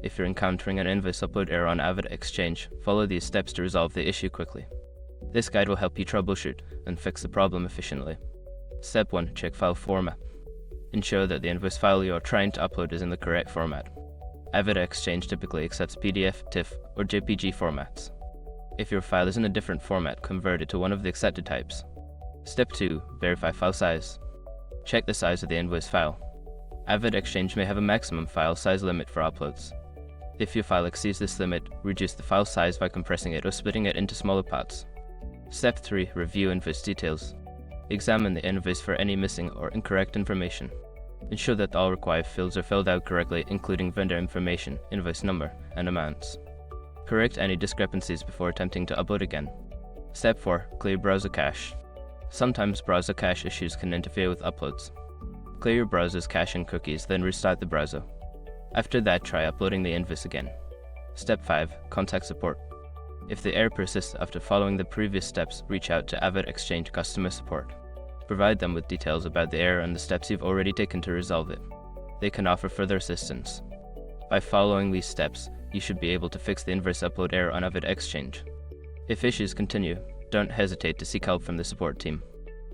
If you're encountering an invoice upload error on AvidXchange, follow these steps to resolve the issue quickly. This guide will help you troubleshoot and fix the problem efficiently. Step 1. Check file format. Ensure that the invoice file you are trying to upload is in the correct format. AvidXchange typically accepts PDF, TIFF, or JPG formats. If your file is in a different format, convert it to one of the accepted types. Step 2. Verify file size. Check the size of the invoice file. AvidXchange may have a maximum file size limit for uploads. If your file exceeds this limit, reduce the file size by compressing it or splitting it into smaller parts. Step 3. Review invoice details. Examine the invoice for any missing or incorrect information. Ensure that all required fields are filled out correctly, including vendor information, invoice number, and amounts. Correct any discrepancies before attempting to upload again. Step 4. Clear browser cache. Sometimes browser cache issues can interfere with uploads. Clear your browser's cache and cookies, then restart the browser. After that, try uploading the invoice again. Step 5. Contact support. If the error persists after following the previous steps, reach out to AvidXchange customer support. Provide them with details about the error and the steps you've already taken to resolve it. They can offer further assistance. By following these steps, you should be able to fix the invoice upload error on AvidXchange. If issues continue, don't hesitate to seek help from the support team.